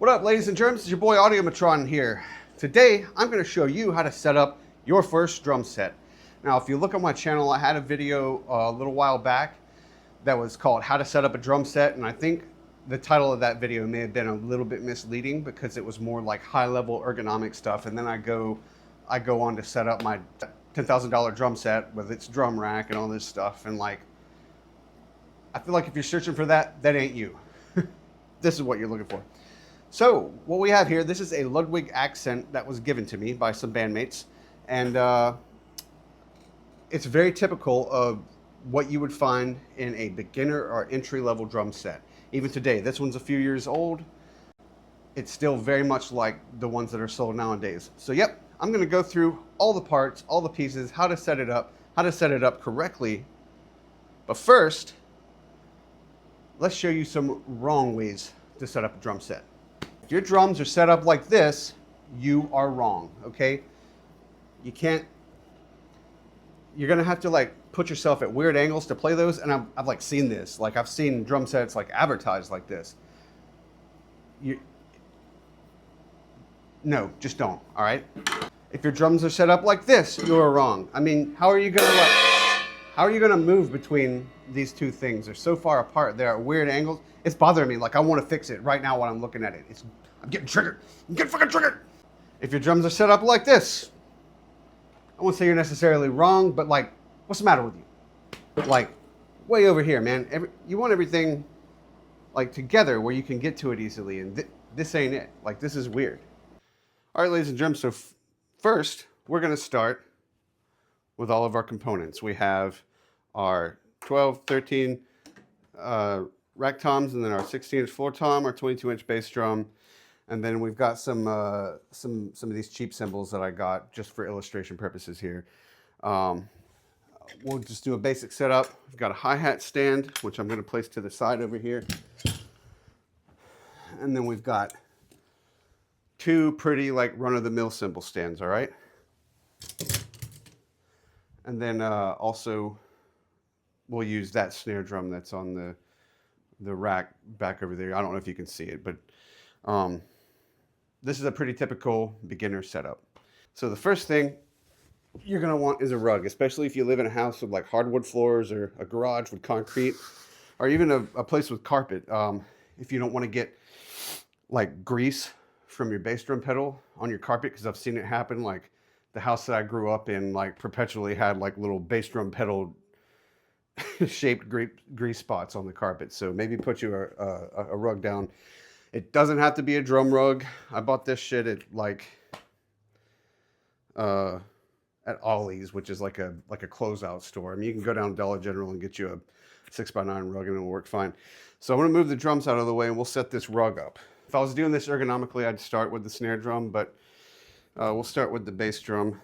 What up, ladies and germs? It's your boy Audiomatron here. Today, I'm going to show you how to set up your first drum set. Now, if you look on my channel, I had a video a little while back that was called How to Set Up a Drum Set, and I think the title of that video may have been a little bit misleading because it was more like high-level ergonomic stuff, and then I go on to set up my $10,000 drum set with its drum rack and all this stuff, and like, I feel like if you're searching for that, that ain't you. This is what you're looking for. So what we have here, this is a Ludwig Accent that was given to me by some bandmates, and it's very typical of what you would find in a beginner or entry-level drum set. Even today, this one's a few years old. It's still very much like the ones that are sold nowadays. So yep, I'm gonna go through all the parts, all the pieces, how to set it up correctly. But first, let's show you some wrong ways to set up a drum set. If your drums are set up like this, you are wrong, okay? You're gonna have to like put yourself at weird angles to play those, and I've like seen this. Like I've seen drum sets like advertised like this. No, just don't, all right? If your drums are set up like this, you are wrong. I mean, how are you gonna move between these two things? They're so far apart. They're at weird angles. It's bothering me. Like I want to fix it right now while I'm looking at it. I'm getting triggered. I'm getting fucking triggered. If your drums are set up like this, I won't say you're necessarily wrong, but like, what's the matter with you? Like, way over here, man. You want everything like together where you can get to it easily, and this ain't it. Like, this is weird. All right, ladies and germs. So first, we're gonna start with all of our components. We have our 12, 13 rack toms, and then our 16-inch floor tom, our 22-inch bass drum, and then we've got some of these cheap cymbals that I got just for illustration purposes here. We'll just do a basic setup. We've got a hi-hat stand, which I'm going to place to the side over here, and then we've got two pretty like run-of-the-mill cymbal stands. All right, and then also we'll use that snare drum that's on the rack back over there. I don't know if you can see it, but this is a pretty typical beginner setup. So the first thing you're gonna want is a rug, especially if you live in a house with like hardwood floors or a garage with concrete, or even a place with carpet. If you don't want to get like grease from your bass drum pedal on your carpet, because I've seen it happen. Like the house that I grew up in, like perpetually had like little bass drum pedal shaped grease spots on the carpet. So maybe put you a rug down. It doesn't have to be a drum rug. I bought this shit at like at Ollie's, which is like a closeout store. I mean, you can go down to Dollar General and get you a 6x9 rug and it'll work fine. So I'm gonna move the drums out of the way and we'll set this rug up. If I was doing this ergonomically, I'd start with the snare drum, but we'll start with the bass drum.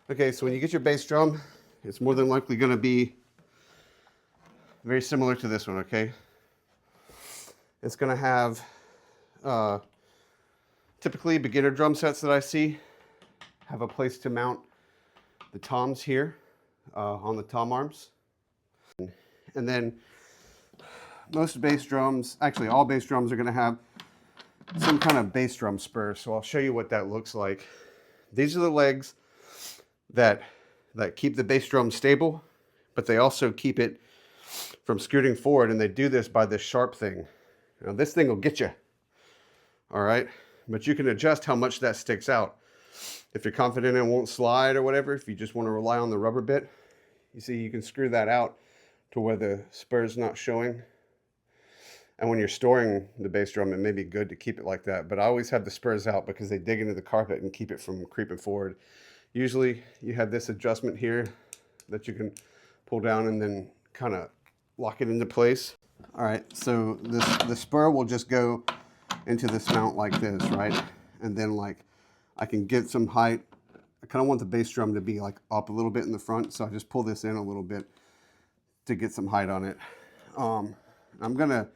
Okay, so when you get your bass drum, it's more than likely going to be very similar to this one, okay? It's going to have, typically beginner drum sets that I see have a place to mount the toms here on the tom arms. And then most bass drums, actually all bass drums are going to have some kind of bass drum spur. So I'll show you what that looks like. These are the legs that keep the bass drum stable, but they also keep it from scooting forward, and they do this by this sharp thing. Now this thing will get you, all right? But you can adjust how much that sticks out. If you're confident it won't slide or whatever, if you just want to rely on the rubber bit, you see you can screw that out to where the spur's not showing. And when you're storing the bass drum, it may be good to keep it like that, but I always have the spurs out because they dig into the carpet and keep it from creeping forward. Usually you have this adjustment here that you can pull down and then kind of lock it into place. All right, so the spur will just go into this mount like this, right? And then like I can get some height. I kind of want the bass drum to be like up a little bit in the front, so I just pull this in a little bit to get some height on it. I'm gonna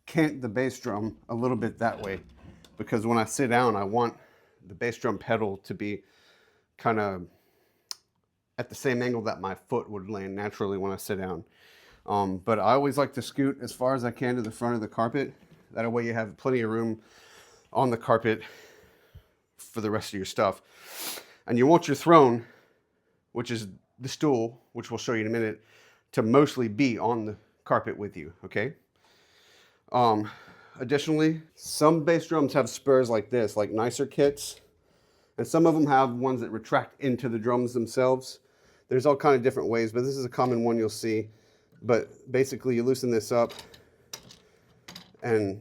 cant the bass drum a little bit that way because when I sit down, I want the bass drum pedal to be kind of at the same angle that my foot would land naturally when I sit down. But I always like to scoot as far as I can to the front of the carpet. That way you have plenty of room on the carpet for the rest of your stuff. And you want your throne, which is the stool, which we'll show you in a minute, to mostly be on the carpet with you, okay? Additionally, some bass drums have spurs like this, like nicer kits, and some of them have ones that retract into the drums themselves. There's all kind of different ways, but this is a common one you'll see. But basically, you loosen this up, and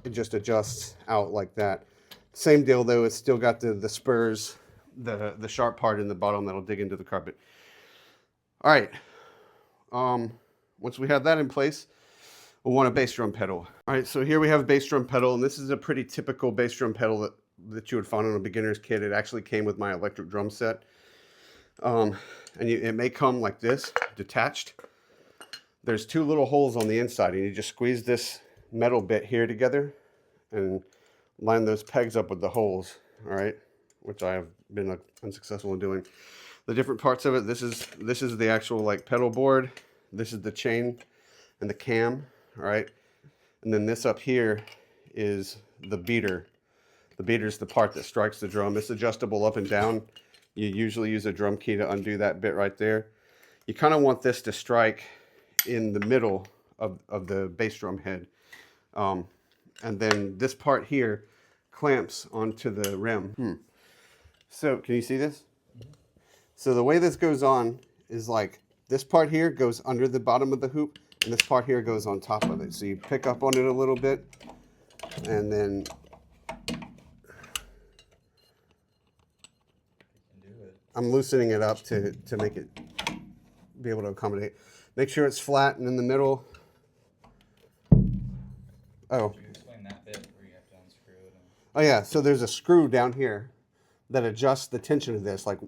it just adjusts out like that. Same deal though, it's still got the spurs, the sharp part in the bottom that'll dig into the carpet. All right, once we have that in place, we'll want a bass drum pedal. All right, so here we have a bass drum pedal, and this is a pretty typical bass drum pedal that you would find on a beginner's kit. It actually came with my electric drum set. It may come like this, detached. There's two little holes on the inside, and you just squeeze this metal bit here together and line those pegs up with the holes, all right, which I have been unsuccessful in doing. The different parts of it, this is the actual like pedal board, this is the chain and the cam, all right, and then this up here is the beater. The beater is the part that strikes the drum. It's adjustable up and down. You usually use a drum key to undo that bit right there. You kind of want this to strike in the middle of the bass drum head. And then this part here clamps onto the rim. So can you see this? So the way this goes on is like this part here goes under the bottom of the hoop, and this part here goes on top of it. So you pick up on it a little bit, and then I'm loosening it up to make it be able to accommodate. Make sure it's flat and in the middle. Oh. Could you explain that bit where you have to unscrew it? Oh yeah, so there's a screw down here that adjusts the tension of this. Like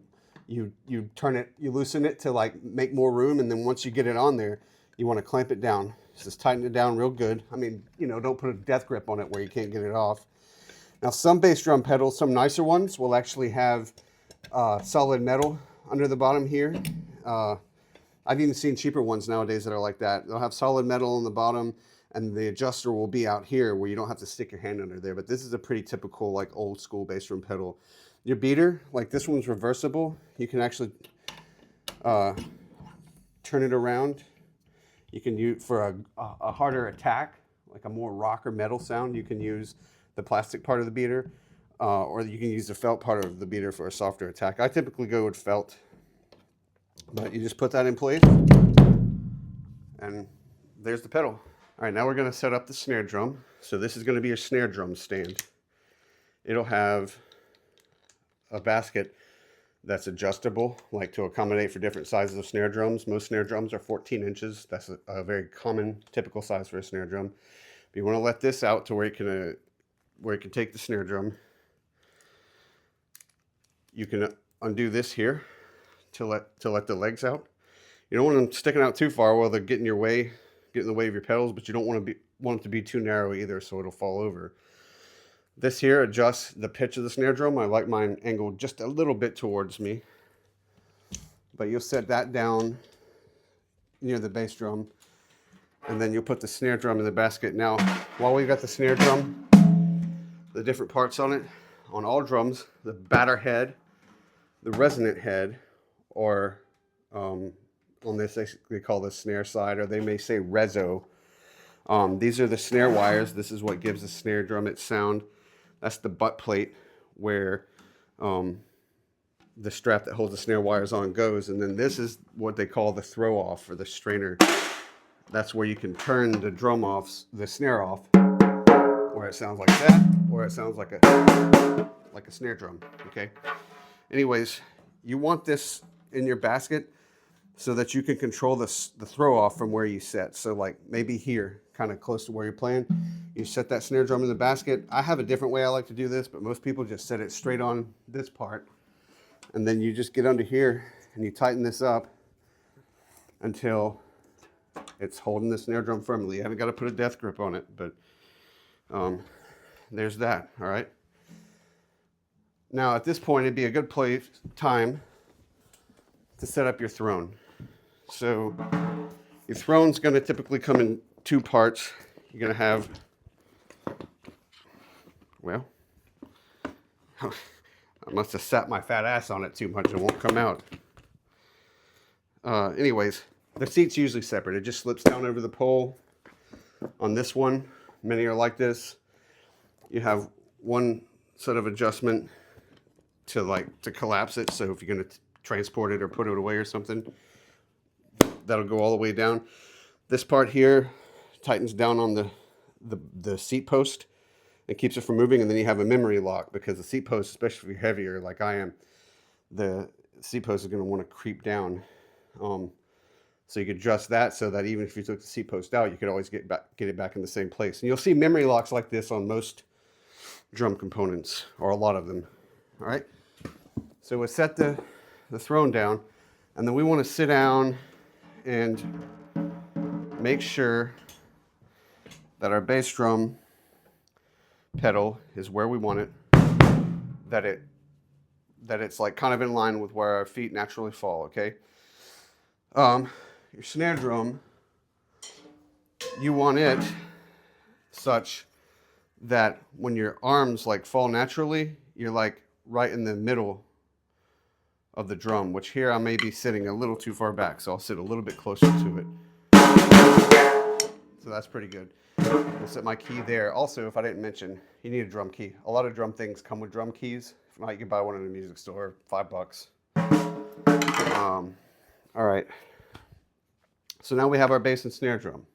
you turn it, you loosen it to like make more room, and then once you get it on there, you want to clamp it down. Just tighten it down real good. I mean, you know, don't put a death grip on it where you can't get it off. Now some bass drum pedals, some nicer ones, will actually have solid metal under the bottom here. I've even seen cheaper ones nowadays that are like that. They'll have solid metal on the bottom, and the adjuster will be out here where you don't have to stick your hand under there. But this is a pretty typical like old school bass drum pedal. Your beater, like this one's reversible. You can actually turn it around. You can use for a harder attack, like a more rock or metal sound. You can use the plastic part of the beater, or you can use the felt part of the beater for a softer attack. I typically go with felt, but you just put that in place, and there's the pedal. All right, now we're going to set up the snare drum. So this is going to be your snare drum stand. It'll have a basket that's adjustable, like to accommodate for different sizes of snare drums. Most snare drums are 14 inches. That's a very common, typical size for a snare drum. But you want to let this out to where it can take the snare drum. You can undo this here to let the legs out. You don't want them sticking out too far while they're getting in the way of your pedals, but you don't want it to be too narrow either, so it'll fall over. This here adjusts the pitch of the snare drum. I like mine angled just a little bit towards me, but you'll set that down near the bass drum, and then you'll put the snare drum in the basket. Now, while we've got the snare drum, the different parts on it, on all drums, the batter head, the resonant head, or on this they call this snare side, or they may say reso. These are the snare wires. This is what gives the snare drum its sound. That's the butt plate where the strap that holds the snare wires on goes. And then this is what they call the throw off, or the strainer. That's where you can turn the drum off, the snare off, where it sounds like that, or it sounds like a snare drum, okay? Anyways, you want this in your basket so that you can control the throw off from where you set. So like maybe here, kind of close to where you're playing, you set that snare drum in the basket. I have a different way I like to do this, but most people just set it straight on this part. And then you just get under here and you tighten this up until it's holding the snare drum firmly. You haven't got to put a death grip on it, but there's that, all right? Now at this point, it'd be a good time to set up your throne. So Your throne's going to typically come in two parts. You're going to have, well, I must have sat my fat ass on it too much. It won't come out. Anyways, the seat's usually separate. It just slips down over the pole. On this one, many are like this. You have one set of adjustment to collapse it. So if you're going to transport it or put it away or something, that'll go all the way down. This part here tightens down on the seat post and keeps it from moving. And then you have a memory lock, because the seat post, especially if you're heavier like I am, the seat post is going to want to creep down. So you could adjust that so that even if you took the seat post out, you could always get it back in the same place. And you'll see memory locks like this on most drum components, or a lot of them. All right. So we'll set the throne down, and then we want to sit down and make sure that our bass drum pedal is where we want it, that it's like kind of in line with where our feet naturally fall. Okay. Your snare drum, you want it such that when your arms like fall naturally, you're like right in the middle of the drum, which here I may be sitting a little too far back, so I'll sit a little bit closer to it. So that's pretty good. We'll set my key there. Also, if I didn't mention, you need a drum key. A lot of drum things come with drum keys. If not, you can buy one in a music store, $5. All right. So now we have our bass and snare drum.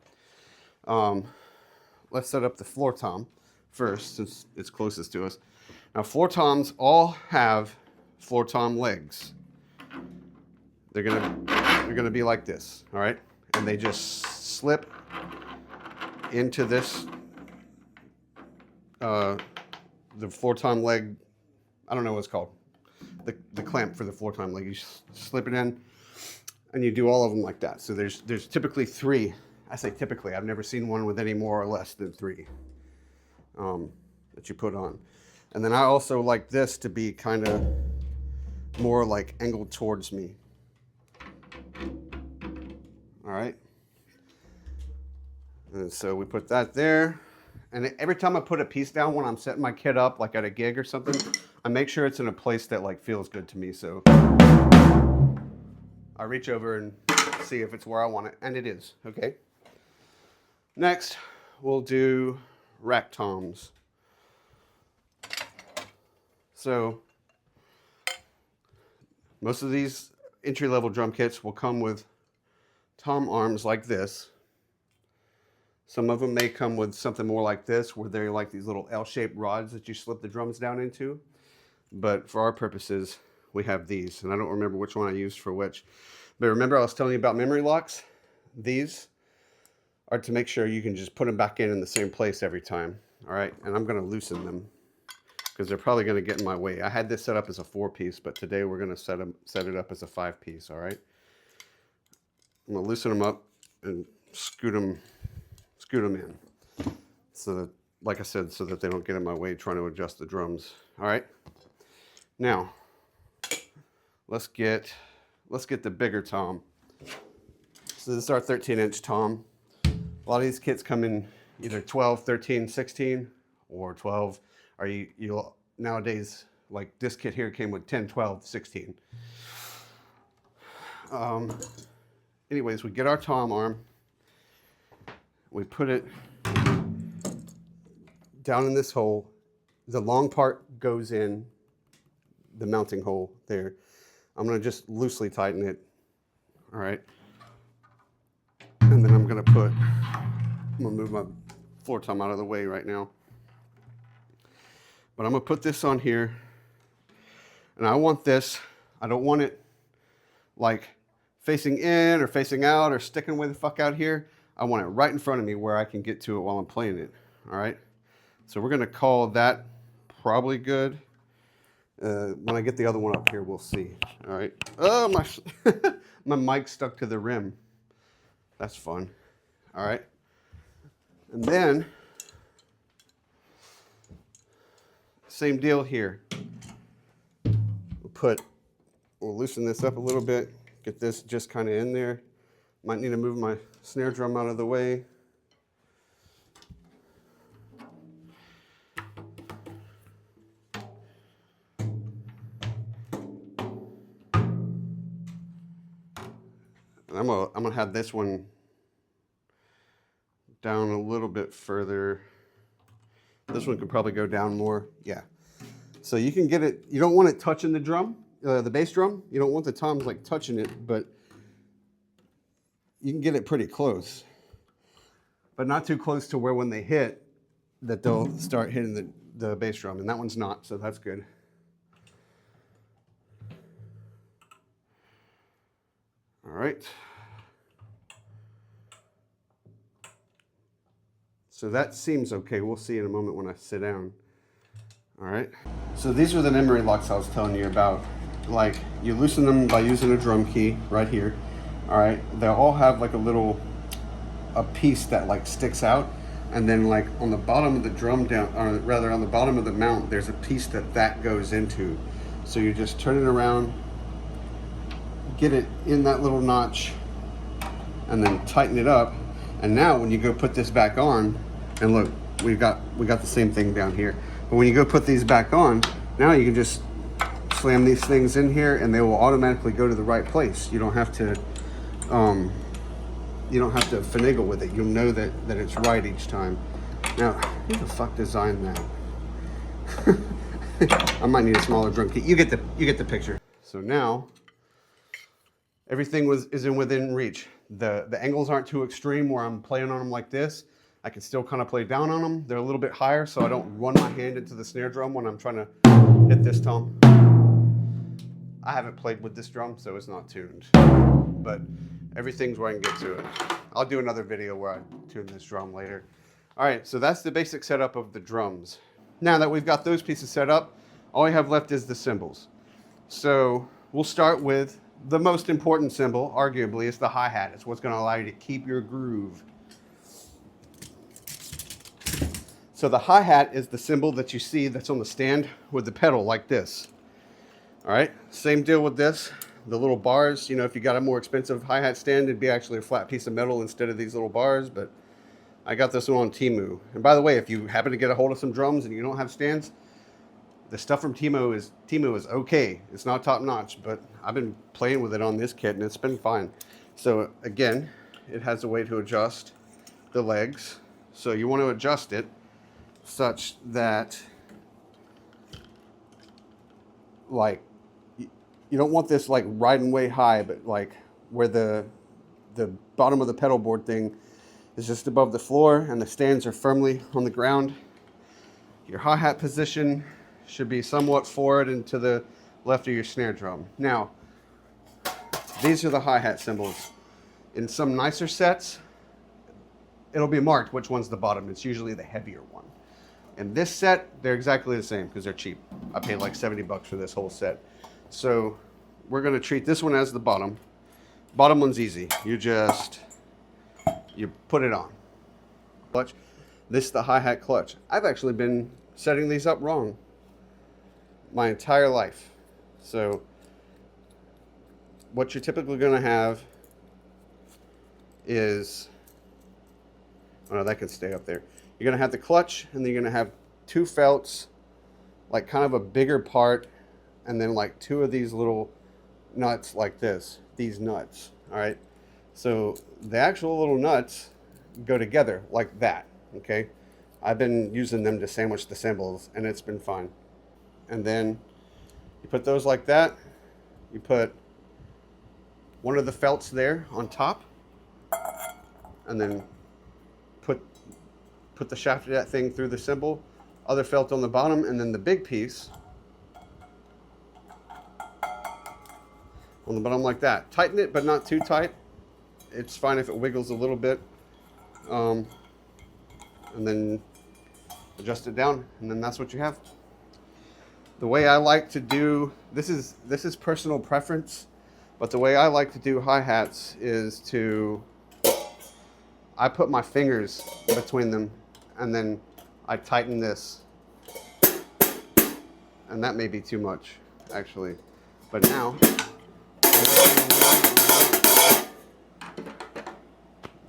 Let's set up the floor tom first, since it's closest to us. Now, floor toms all have floor tom legs. They're gonna be like this, all right? And they just slip into this, the floor tom leg. I don't know what it's called. The clamp for the floor tom leg. You slip it in, and you do all of them like that. So there's typically three. I say typically. I've never seen one with any more or less than three that you put on. And then I also like this to be kind of more like angled towards me. All right. And so we put that there. And every time I put a piece down when I'm setting my kit up, like at a gig or something, I make sure it's in a place that like feels good to me. So I reach over and see if it's where I want it, and it is. Okay. Next, we'll do rack toms. So most of these entry-level drum kits will come with tom arms like this. Some of them may come with something more like this, where they're like these little L-shaped rods that you slip the drums down into. But for our purposes, we have these, and I don't remember which one I used for which. But remember I was telling you about memory locks? These are to make sure you can just put them back in the same place every time. All right, and I'm gonna loosen them because they're probably gonna get in my way. I had this set up as a 4-piece, but today we're gonna set it up as a 5-piece, all right? I'm gonna loosen them up and scoot them in. So that, like I said, so that they don't get in my way trying to adjust the drums, all right? Now, let's get the bigger tom. So this is our 13-inch tom. A lot of these kits come in either 12, 13, 16, or 12. Or you'll nowadays, like this kit here came with 10, 12, 16. Anyways, we get our tom arm. We put it down in this hole. The long part goes in the mounting hole there. I'm gonna just loosely tighten it, all right? And then I'm gonna move my floor tom out of the way right now. But I'm gonna put this on here, and I want this, I don't want it like facing in or facing out or sticking way the fuck out here. I want it right in front of me where I can get to it while I'm playing it, all right? So we're gonna call that probably good. When I get the other one up here, we'll see. All right. Oh, my mic stuck to the rim. That's fun. All right. And then, same deal here. We'll loosen this up a little bit. Get this just kind of in there. Might need to move my snare drum out of the way. And I'm gonna have this one down a little bit further. This one could probably go down more. Yeah. So you can get it, you don't want it touching the drum, the bass drum. You don't want the toms like touching it, but you can get it pretty close. But not too close to where when they hit, that they'll start hitting the bass drum. And that one's not, so that's good. All right. So that seems okay. We'll see in a moment when I sit down. All right. So these are the memory locks I was telling you about. Like, you loosen them by using a drum key right here. All right. They'll all have like a piece that like sticks out. And then like on the bottom of the drum down, or rather on the bottom of the mount, there's a piece that goes into. So you just turn it around, get it in that little notch, and then tighten it up. And now when you go put this back on, and look, we got the same thing down here. But when you go put these back on, now you can just slam these things in here and they will automatically go to the right place. You don't have to finagle with it. You'll know that it's right each time. Now, who the fuck designed that? I might need a smaller drum kit. You get the picture. So now everything is within reach. The angles aren't too extreme where I'm playing on them like this. I can still kind of play down on them. They're a little bit higher, so I don't run my hand into the snare drum when I'm trying to hit this tom. I haven't played with this drum, so it's not tuned. But everything's where I can get to it. I'll do another video where I tune this drum later. All right, so that's the basic setup of the drums. Now that we've got those pieces set up, all we have left is the cymbals. So we'll start with the most important cymbal, arguably, is the hi-hat. It's what's going to allow you to keep your groove. So the hi-hat is the cymbal that you see that's on the stand with the pedal like this. All right, same deal with this. The little bars, you know, if you got a more expensive hi-hat stand, it'd be actually a flat piece of metal instead of these little bars, but I got this one on Temu. And by the way, if you happen to get a hold of some drums and you don't have stands, the stuff from Temu is okay. It's not top notch, but I've been playing with it on this kit and it's been fine. So again, it has a way to adjust the legs. So you want to adjust it such that, like, you don't want this like riding way high, but like where the bottom of the pedal board thing is just above the floor and the stands are firmly on the ground. Your hi-hat position should be somewhat forward and to the left of your snare drum. Now, these are the hi-hat cymbals. In some nicer sets, it'll be marked which one's the bottom. It's usually the heavier one. In this set, they're exactly the same because they're cheap. I paid like 70 bucks for this whole set. So we're going to treat this one as the bottom. Bottom one's easy. You put it on. Clutch. This is the hi-hat clutch. I've actually been setting these up wrong my entire life. So what you're typically going to have is, oh no, that can stay up there. You're going to have the clutch, and then you're going to have two felts, like kind of a bigger part, and then like two of these little nuts like this, these nuts, all right? So the actual little nuts go together like that, okay? I've been using them to sandwich the cymbals, and it's been fine. And then you put those like that. You put one of the felts there on top, and then put the shaft of that thing through the cymbal, other felt on the bottom, and then the big piece on the bottom like that. Tighten it, but not too tight. It's fine if it wiggles a little bit. And then adjust it down, and then that's what you have. The way I like to do, this is personal preference, but the way I like to do hi-hats is I put my fingers between them, and then I tighten this. And that may be too much, actually. But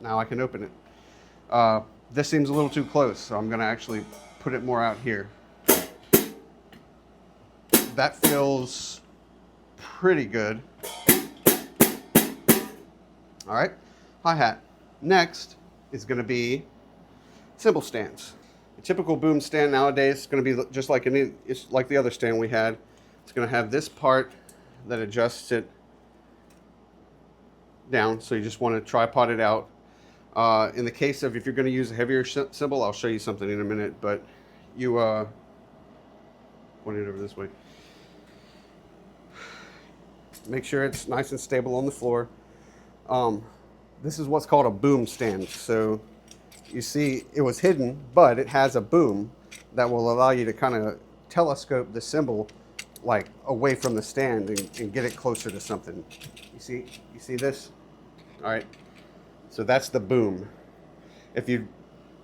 Now I can open it. This seems a little too close, so I'm gonna actually put it more out here. That feels pretty good. All right, hi-hat. Next is gonna be cymbal stands. A typical boom stand nowadays is gonna be just like it's like the other stand we had. It's gonna have this part that adjusts it down, so you just wanna tripod it out. In the case of if you're gonna use a heavier cymbal, I'll show you something in a minute, but you, point it over this way. Make sure it's nice and stable on the floor. This is what's called a boom stand. So you see it was hidden, but it has a boom that will allow you to kind of telescope the cymbal like away from the stand and get it closer to something. You see this? All right. So that's the boom. If you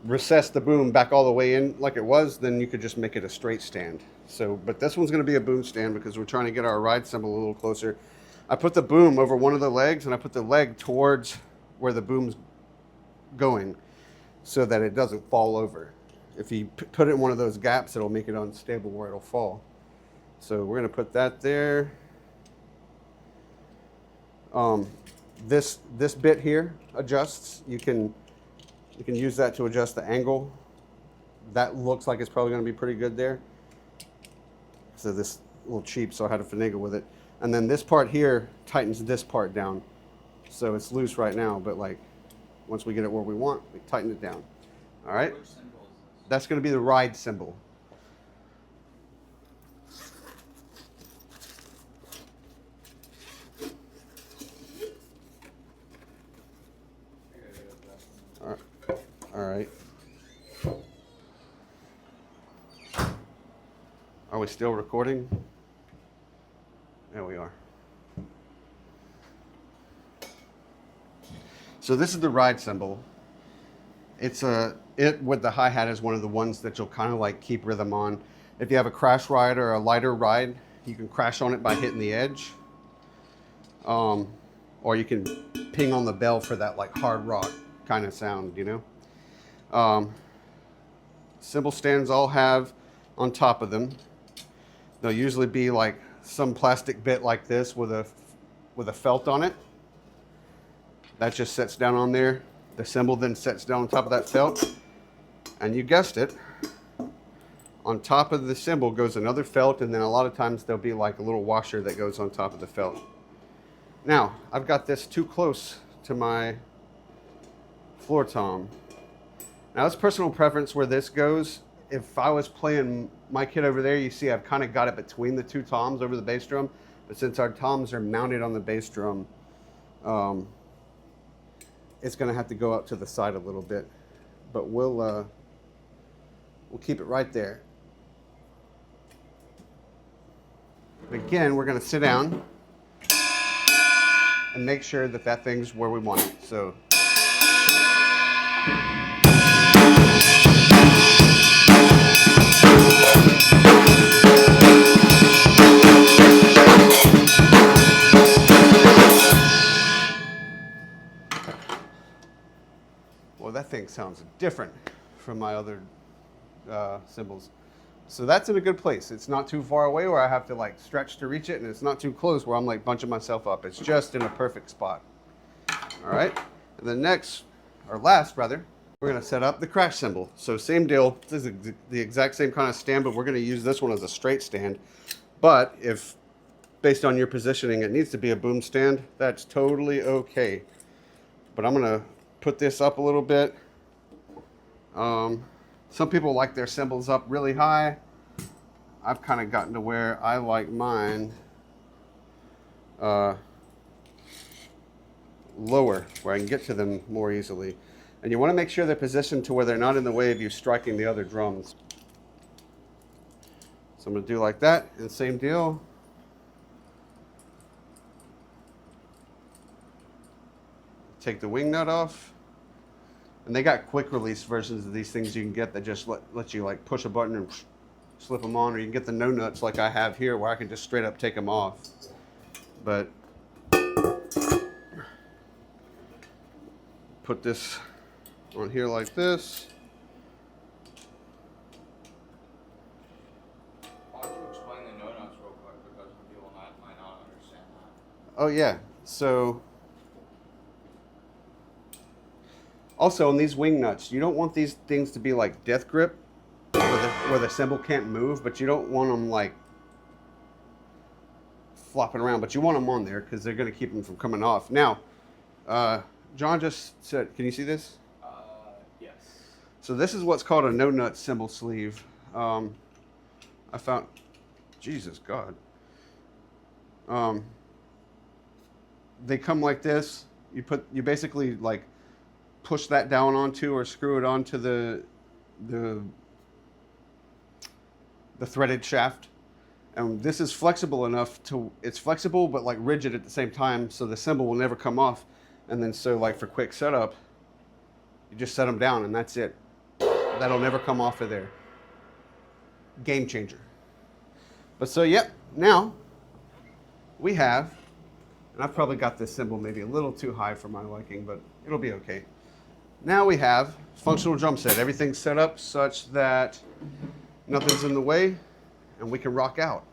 recess the boom back all the way in like it was, then you could just make it a straight stand. So, but this one's going to be a boom stand because we're trying to get our ride cymbal a little closer. I put the boom over one of the legs and I put the leg towards where the boom's going so that it doesn't fall over. If you put it in one of those gaps, it'll make it unstable where it'll fall. So we're going to put that there. This bit here adjusts. You can use that to adjust the angle. That looks like it's probably going to be pretty good there. So this a little cheap, so I had to finagle with it. And then this part here tightens this part down. So it's loose right now, but like once we get it where we want, we tighten it down. All right? Which cymbal is this? That's going to be the ride cymbal. All right. Are we still recording? There we are. So this is the ride cymbal. It with the hi-hat is one of the ones that you'll kind of like keep rhythm on. If you have a crash ride or a lighter ride, you can crash on it by hitting the edge. Or you can ping on the bell for that like hard rock kind of sound, you know? Cymbal stands all have on top of them. They'll usually be like some plastic bit like this with a felt on it. That just sets down on there. The cymbal then sets down on top of that felt. And you guessed it, on top of the cymbal goes another felt, and then a lot of times there'll be like a little washer that goes on top of the felt. Now, I've got this too close to my floor tom. Now, it's personal preference where this goes. If I was playing my kit over there, you see I've kind of got it between the two toms over the bass drum. But since our toms are mounted on the bass drum, it's going to have to go up to the side a little bit. But we'll keep it right there. Again, we're going to sit down and make sure that that thing's where we want it. So. Well, that thing sounds different from my other cymbals. So that's in a good place. It's not too far away where I have to like stretch to reach it, and it's not too close where I'm like bunching myself up. It's just in a perfect spot. All right. And then next, or last rather, we're going to set up the crash cymbal. So same deal. This is the exact same kind of stand, but we're going to use this one as a straight stand. But if, based on your positioning, it needs to be a boom stand, that's totally okay. But I'm going to put this up a little bit. Some people like their cymbals up really high. I've kind of gotten to where I like mine lower, where I can get to them more easily. And you want to make sure they're positioned to where they're not in the way of you striking the other drums. So I'm going to do like that, and same deal. Take the wing nut off. And they got quick release versions of these things you can get that just let you like push a button and slip them on, or you can get the no nuts like I have here where I can just straight up take them off. But put this on here like this. Why don't you explain the no nuts real quick, because some people might not understand that. Oh yeah, so also on these wing nuts, you don't want these things to be like death grip, where the cymbal can't move, but you don't want them like flopping around, but you want them on there because they're going to keep them from coming off. Now, John just said, can you see this? Yes. So this is what's called a no nut cymbal sleeve. I found, Jesus God. They come like this. You basically like push that down onto or screw it onto the threaded shaft. And this is flexible enough it's flexible but like rigid at the same time, so the cymbal will never come off. And then so like for quick setup, you just set them down and that's it. That'll never come off of there. Game changer. But so yep, now we have, and I've probably got this cymbal maybe a little too high for my liking, but it'll be okay. Now we have functional drum set. Everything's set up such that nothing's in the way and we can rock out.